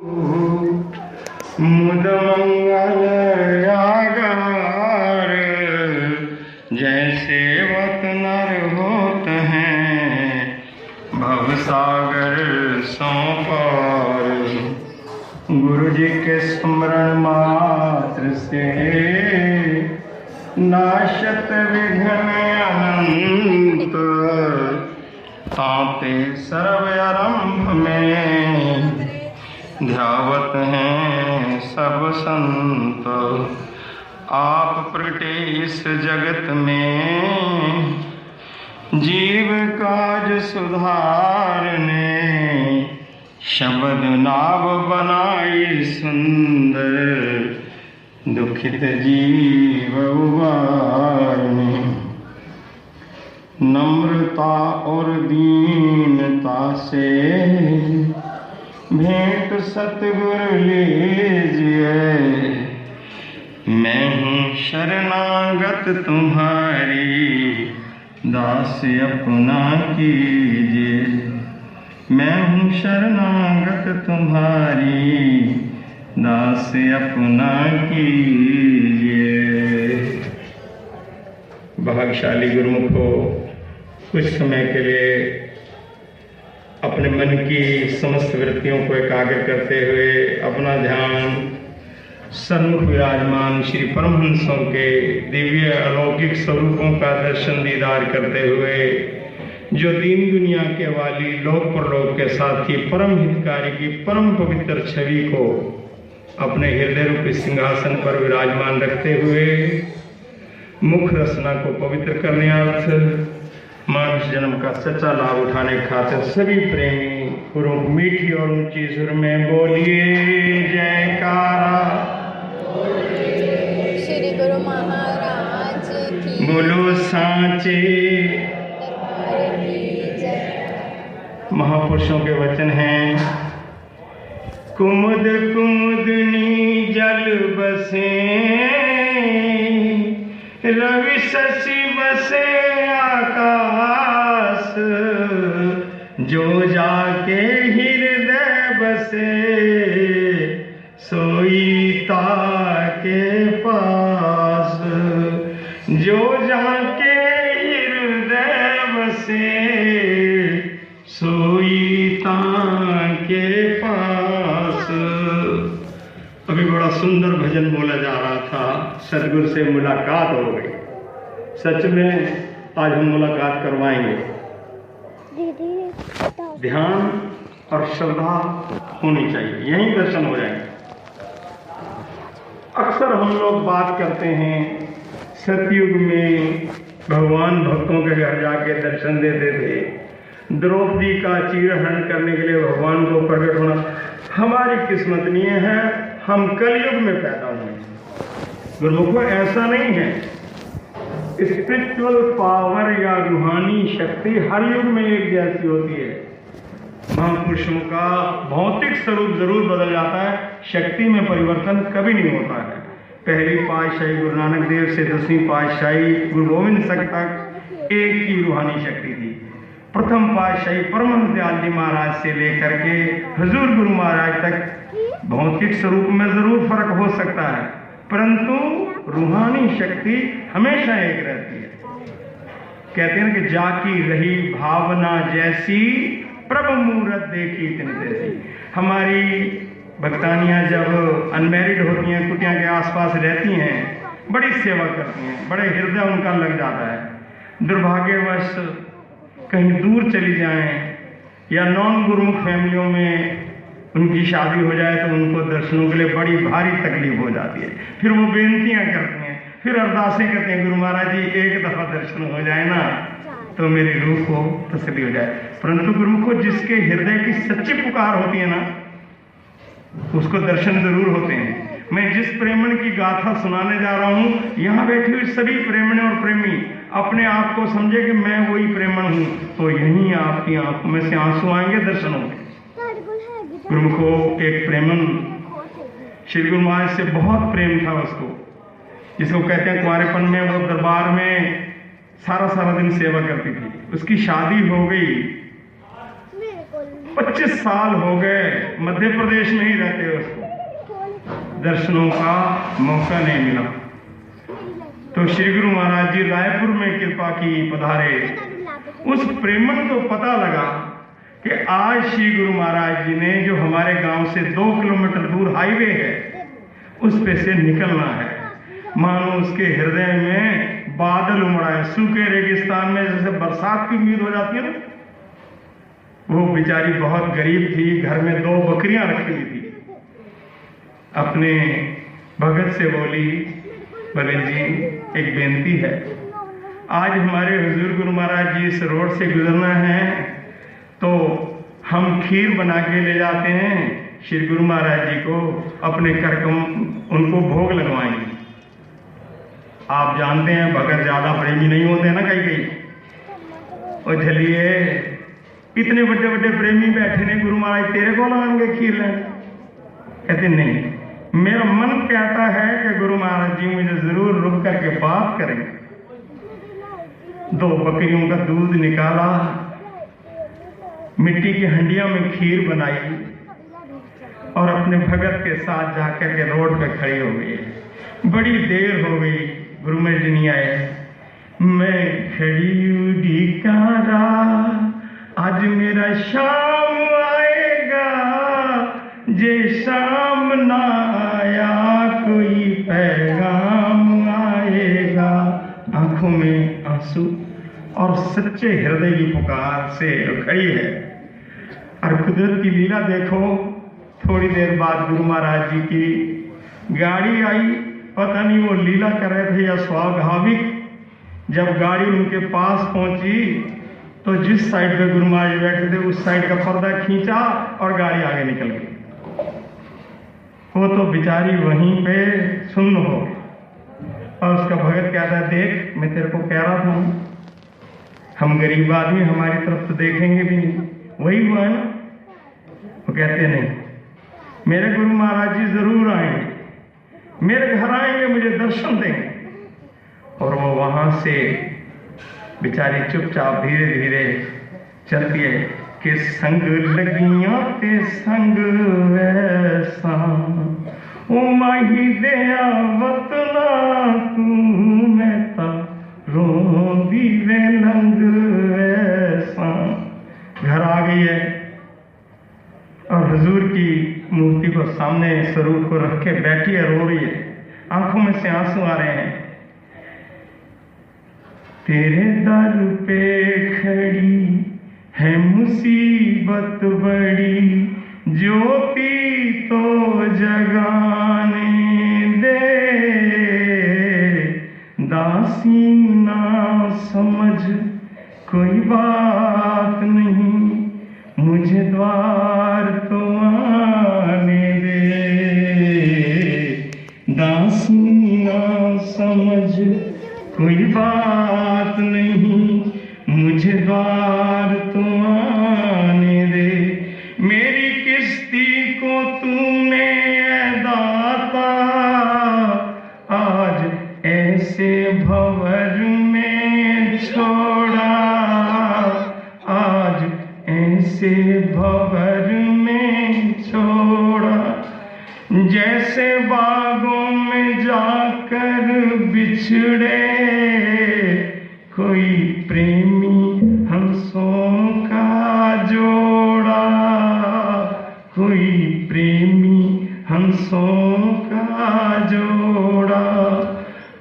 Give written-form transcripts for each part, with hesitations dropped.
मुद मंगल यागार जैसे वत नर होत हैं भवसागर सौ पार। गुरु जी के स्मरण मात्र से नाशत विघ्न अनंत ताते सर्व आरंभ में ध्यावत हैं सब संत। आप प्रगटे इस जगत में जीव काज सुधारने शब्द नाव बनाई सुंदर दुखित जीव उबारने। नम्रता और दीनता से भेंट सतगुरु लीजिए। मैं हूँ शरणागत तुम्हारी दास अपना कीजिए। मैं हूँ शरणागत तुम्हारी दास अपना कीजिए। भाग्यशाली गुरुमुखो कुछ समय के लिए अपने मन की समस्त वृत्तियों को एकाग्र करते हुए अपना ध्यान सन्मुख विराजमान श्री परमहंसों के दिव्य अलौकिक स्वरूपों का दर्शन दीदार करते हुए जो दीन दुनिया के वाली लोक परलोक के साथी परम हितकारी की परम पवित्र छवि को अपने हृदय रूपी सिंहासन पर विराजमान रखते हुए मुख रचना को पवित्र करने अर्थ मानव जन्म का सच्चा लाभ उठाने खातिर सभी प्रेमी गुरु मीठी और ऊंची सुर में बोलिए जयकारा। श्री गुरु महाराज की बोलो सांचे। महापुरुषों के वचन हैं कुमुद कुमुदनी जल बसे रवि शशि बसे आकाश। जो जाके हृदय बसे सोई ताके पास। जो जाके हृदय बसे सोई ताके पास। अभी बड़ा सुंदर भजन बोला जा रहा था, सदगुरु से मुलाकात हो गई। सच में आज हम मुलाकात करवाएंगे। ध्यान और श्रद्धा होनी चाहिए, यहीं दर्शन हो जाएंगे। अक्सर हम लोग बात करते हैं सतयुग में भगवान भक्तों के घर जाके दर्शन देते थे। द्रौपदी का चीरहरण करने के लिए भगवान को प्रकट होना हमारी किस्मत नहीं है, हम कलयुग में पैदा हुए। गुरुमुखो ऐसा नहीं है। स्पिरिचुअल पावर या रूहानी शक्ति हर युग में एक जैसी होती है। महापुरुषों का भौतिक स्वरूप जरूर बदल जाता है, शक्ति में परिवर्तन कभी नहीं होता है। पहली पातशाही गुरु नानक देव से 10वीं पातशाही गुरु गोविंद तक एक ही रूहानी शक्ति थी। प्रथम पातशाही परमहंस दयाल जी महाराज से लेकर के हुजूर गुरु महाराज तक भौतिक स्वरूप में जरूर फर्क हो सकता है, परंतु रूहानी शक्ति हमेशा एक रहती है। कहते हैं कि जाकी रही भावना जैसी प्रभु मूरत देखी तिन जैसी। हमारी भक्तानियां जब अनमैरिड होती हैं, कुटिया के आसपास रहती हैं, बड़ी सेवा करती हैं, बड़े हृदय उनका लग जाता है। दुर्भाग्यवश कहीं दूर चली जाएं या नॉन गुरुमुख फैमिलियों में उनकी शादी हो जाए तो उनको दर्शनों के लिए बड़ी भारी तकलीफ हो जाती है। फिर वो बेनतियां करती हैं, फिर अरदासें करते हैं, गुरु महाराज जी एक दफा दर्शन हो जाए ना तो मेरी रूह को तसल्ली हो जाए। परंतु गुरु को जिसके हृदय की सच्ची पुकार होती है ना, उसको दर्शन जरूर होते हैं। मैं जिस प्रेमण की गाथा सुनाने जा रहा हूँ, यहाँ बैठे हुए सभी प्रेमण और प्रेमी अपने आप को समझे कि मैं वही प्रेमण हूँ, तो यहीं आपकी आंखों में से आंसू आएंगे, दर्शन होंगे। गुरु को एक प्रेमन श्री गुरु महाराज से बहुत प्रेम था उसको, जिसको कहते हैं कुंवारेपन में वो दरबार में सारा दिन सेवा करती थी। उसकी शादी हो गई, 25 साल हो गए, मध्य प्रदेश में ही रहते हैं, उसको दर्शनों का मौका नहीं मिला। तो श्री गुरु महाराज जी रायपुर में कृपा की पधारे। उस प्रेमन को पता लगा कि आज श्री गुरु महाराज जी ने जो हमारे गांव से 2 किलोमीटर दूर हाईवे है उस पे से निकलना है। मानो उसके हृदय में बादल उमड़ा है। सूखे रेगिस्तान में जैसे बरसात की उम्मीद हो जाती है ना, वो बेचारी बहुत गरीब थी, घर में 2 बकरियां रखी हुई थी। अपने भगत से बोली, बोले जी एक बेनती है, आज हमारे हुजूर गुरु महाराज जी इस रोड से गुजरना है तो हम खीर बना के ले जाते हैं, श्री गुरु महाराज जी को अपने कार्यक्रम उनको भोग लगवाएंगे। आप जानते हैं भगत ज्यादा प्रेमी नहीं होते ना कहीं कहीं। और चलिए इतने बड़े बड़े प्रेमी बैठे ने, गुरु महाराज तेरे को लाएंगे खीर लेने? कहते नहीं, मेरा मन कहता है कि गुरु महाराज जी मुझे जरूर रुक करके बात करेंगे। 2 बकरियों का दूध निकाला, मिट्टी की हंडिया में खीर बनाई और अपने भगत के साथ जाकर के रोड पे खड़ी हो गई। बड़ी देर हो गई, गुरु में जी नहीं आए। मैं खड़ी उड़ी कारा, आज मेरा शाम आएगा, जे शाम ना आया कोई पैगाम आएगा। आंखों में आंसू और सच्चे हृदय की पुकार से खड़ी है। और कुदरत की लीला देखो, थोड़ी देर बाद गुरु महाराज जी की गाड़ी आई। पता नहीं वो लीला कर रहे थे या स्वाभाविक। जब गाड़ी उनके पास पहुंची तो जिस साइड पे गुरु महाराज बैठे थे उस साइड का पर्दा खींचा और गाड़ी आगे निकल गई। वो तो बेचारी वहीं पे सुन्न हो गई। और उसका भगत कहता है, देख मैं तेरे को कह रहा था, हम गरीब आदमी हमारी तरफ तो देखेंगे भी नहीं। वही हुआ है ना। वो कहते नहीं, मेरे गुरु महाराज जी जरूर आएंगे, मेरे घर आएंगे, मुझे दर्शन देंगे। और वो वहां से बेचारी चुपचाप धीरे धीरे चलती है कि संग लगियां ते संग वैसा, ओ माही दया वतना तू मैं ता रोंदी वे लंग वैसा। घर आ गई है और हुजूर की मूर्ति को सामने स्वरूप को रख के बैठी है, रो रही है, आंखों में से आंसू आ रहे हैं। तेरे दर पे खड़ी है मुसीबत बड़ी, ज्योति तो जगाने दे, दासी ना समझ कोई बात नहीं, मुझे द्वार तो आने दे। दासी ना समझ कोई बात नहीं, मुझे द्वार तो आने दे। मेरी किश्ती को तूने दाता आज ऐसे भंवर में छोड़ा, आज ऐसे भंवर में छोड़ा। जैसे बागों में जाकर बिछड़े कोई प्रेमी हंसों का जोड़ा, कोई प्रेमी हंसों का जोड़ा।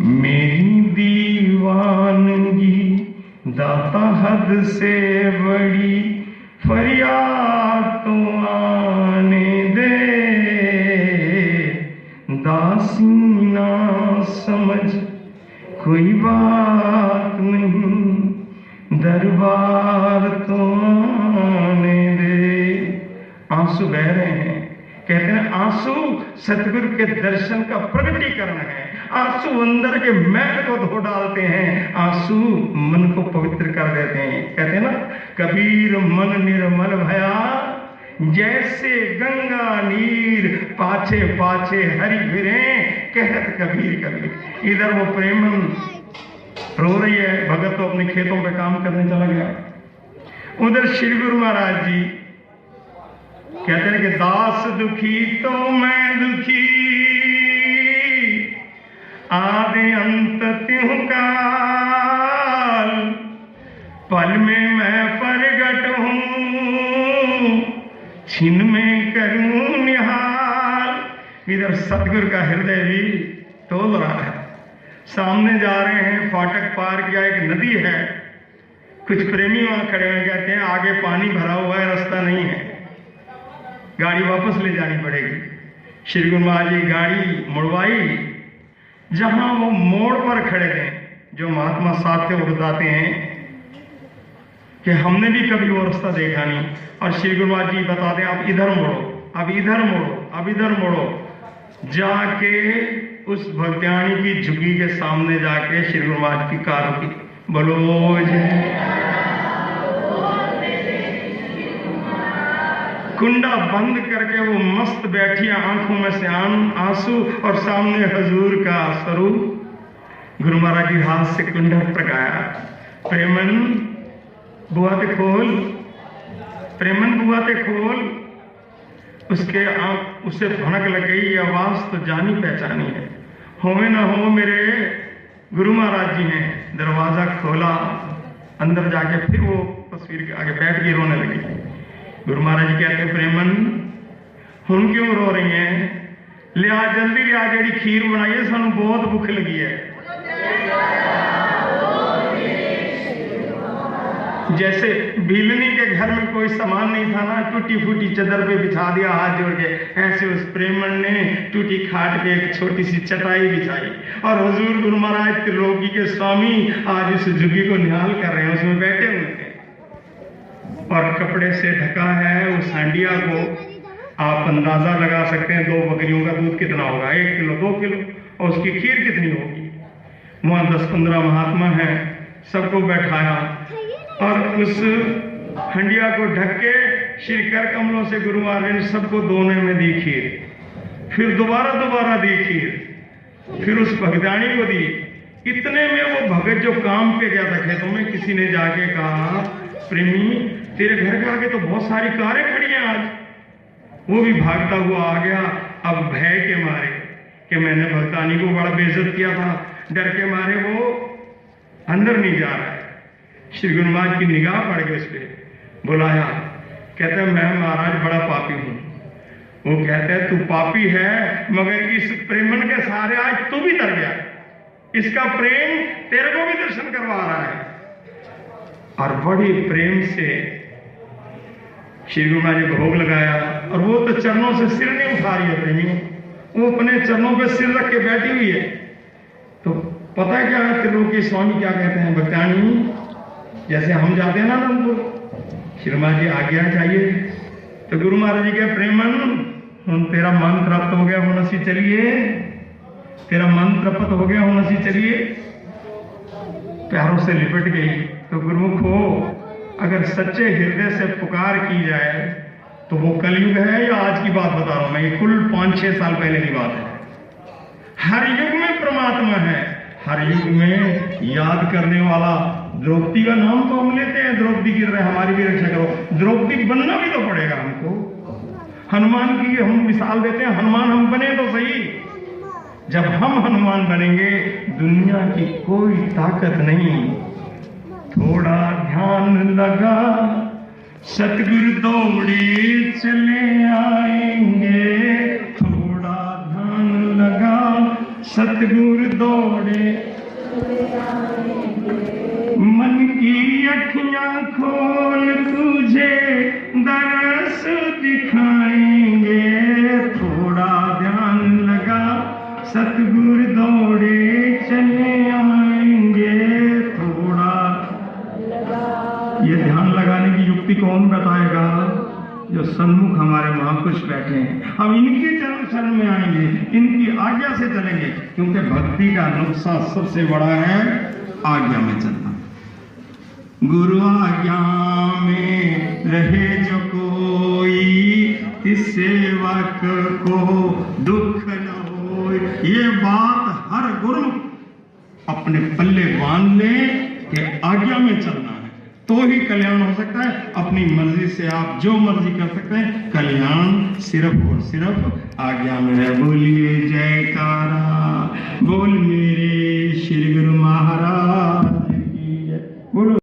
मेरी दीवानगी दाता हद से बड़ी, फरियाद तो आने दे। दासी ना समझ कोई बात नहीं, दरबार तो आने दे। आंसू बह रहे हैं। कहते हैं आंसू सतगुरु के दर्शन का प्रगटीकरण है। आंसू अंदर के मैल को धो डालते हैं, आंसू मन को पवित्र कर देते हैं। कहते हैं ना, कबीर मन निर्मल भया, जैसे गंगा नीर पाछे पाछे हरि फिरे, कहत कबीर कबीर। इधर वो प्रेमन रो रही है, भगत तो अपने खेतों पे काम करने चला गया। उधर श्री गुरु महाराज जी कहते हैं कि दास दुखी तो मैं दुखी, आदि अंत त्यों काल, पल में मैं प्रगट हूँ, छिन में करूं निहाल। इधर सतगुरु का हृदय भी तोल रहा है। सामने जा रहे हैं, फाटक पार किया, एक नदी है, कुछ प्रेमी वहां खड़े हैं, कहते हैं आगे पानी भरा हुआ है, रास्ता नहीं है, गाड़ी वापस ले जानी पड़ेगी। श्री गुरु महाराज जी गाड़ी मुड़वाई, जहां वो मोड़ पर खड़े थे, जो महात्मा साथ से बताते हैं कि हमने भी कभी वो रास्ता देखा नहीं, और श्री गुरु महाराज जी बताते हैं आप इधर मोड़ो, अब इधर मोड़ो, अब इधर मोड़ो। जाके उस भक्तानी की झुग्गी के सामने जाके श्री गुरु महाराज की कार रुकी। बोलो जय। कुंडा बंद करके वो मस्त बैठी, आंखों में से आंसू, और सामने हजूर का स्वरूप। गुरु महाराज जी हाथ से कुंडा टकाया, प्रेमन बुआ ते खोल, प्रेमन बुआ ते खोल। उसके उसे भनक लग गई, ये आवाज तो जानी पहचानी है, होवे ना हो मेरे गुरु महाराज जी ने दरवाजा खोला। अंदर जाके फिर वो तस्वीर के आगे बैठ के रोने लगी। गुरु महाराज जी कहते प्रेमन हुण क्यों रो रही हैं, लिया जल्दी लिया, जेड़ी खीर बनाई है, सानू बहुत भुख लगी है। जैसे भीलनी के घर में कोई सामान नहीं था ना, टूटी फूटी चादर पे बिछा दिया हाथ जोड़ के, ऐसे उस प्रेमन ने टूटी खाट पे एक छोटी सी चटाई बिछाई, और हुजूर गुरु महाराज त्रिलोकी के स्वामी आज इस झुग्गी को निहाल कर रहे हैं, उसमें बैठे हुए थे, और कपड़े से ढका है। उस हांडिया को आप अंदाजा लगा सकते हैं 2 बकरियों का दूध कितना होगा, 1 किलो 2 किलो, और उसकी खीर कितनी होगी। वहां 10-15 महात्मा हैं, सबको बैठाया, और उस हंडिया को ढक के श्री कर कमलों से गुरु महाराज ने सबको दोने में दी खीर, फिर दोबारा दी खीर, फिर उस भगदानी को दी। इतने में वो भगत जो काम पे गया था खेतों में, किसी ने जाके कहा प्रेमी तेरे घर के आगे तो बहुत सारी कारें खड़ी हैं आज। वो भी भागता हुआ आ गया, अब भय के मारे कि मैंने भगतानी को बड़ा बेइज्जत किया था, डर के मारे वो अंदर नहीं जा रहा है। श्री गुरु महाराज की निगाह पड़ गई उस पर, बुलाया, कहते मैं महाराज बड़ा पापी हूं। वो कहते हैं तू पापी है, मगर इस प्रेमन के सहारे आज तू भी तर गया, इसका प्रेम तेरे को भी दर्शन करवा रहा है। और बड़ी प्रेम से श्री गुरु महाराज ने भोग लगाया, और वो तो चरणों से सिर नहीं उठा रही है प्रेमी, वो अपने चरणों पे सिर रख के बैठी हुई है। तो पता है क्या है, त्रिलोकी स्वामी क्या कहते हैं, भक्तानी जैसे हम जाते हैं ना अनंतपुर, श्री महाराज जी आज्ञा चाहिए, तो गुरु महाराज जी के प्रेमन हम तेरा मन प्राप्त हो गया होना सी चलिए, तेरा मन प्राप्त हो गया होना सी चलिए। प्यारों से लिपट गई। तो गुरुमुख हो, अगर सच्चे हृदय से पुकार की जाए तो वो कलयुग है या आज की बात बता रहा हूं मैं, ये कुल 5-6 साल पहले की बात है। हर युग में परमात्मा है, हर युग में याद करने वाला। द्रौपदी का नाम तो हम लेते हैं, द्रौपदी की तरह हमारी भी रक्षा करो, द्रौपदी बनना भी तो पड़ेगा हमको। हनुमान की हम मिसाल देते हैं, हनुमान हम बने तो सही। जब हम हनुमान बनेंगे दुनिया की कोई ताकत नहीं। थोड़ा ध्यान लगा सतगुरु दौड़े चले आएंगे, थोड़ा ध्यान लगा सतगुरु दौड़े मन की अखियां खोल तुझे दरस दिखाएंगे, थोड़ा ध्यान लगा सतगुरु दौड़े चले आएंगे, थोड़ा। ये ध्यान लगाने की युक्ति कौन बताएगा? जो सन्मुख हमारे महापुरुष बैठे हैं। हम इनके चरण शरण में आएंगे, इनकी आज्ञा से चलेंगे, क्योंकि भक्ति का नुकसान सबसे बड़ा है आज्ञा में चलना। गुरु आज्ञा में रहे जो कोई, इस सेवक को दुख न हो। ये बात हर गुरु अपने पल्ले बांध ले कि आज्ञा में चलना है। तो ही कल्याण हो सकता है। अपनी मर्जी से आप जो मर्जी कर सकते हैं, कल्याण सिर्फ और सिर्फ आज्ञा में है। बोलिए जयकारा, बोल मेरे श्री गुरु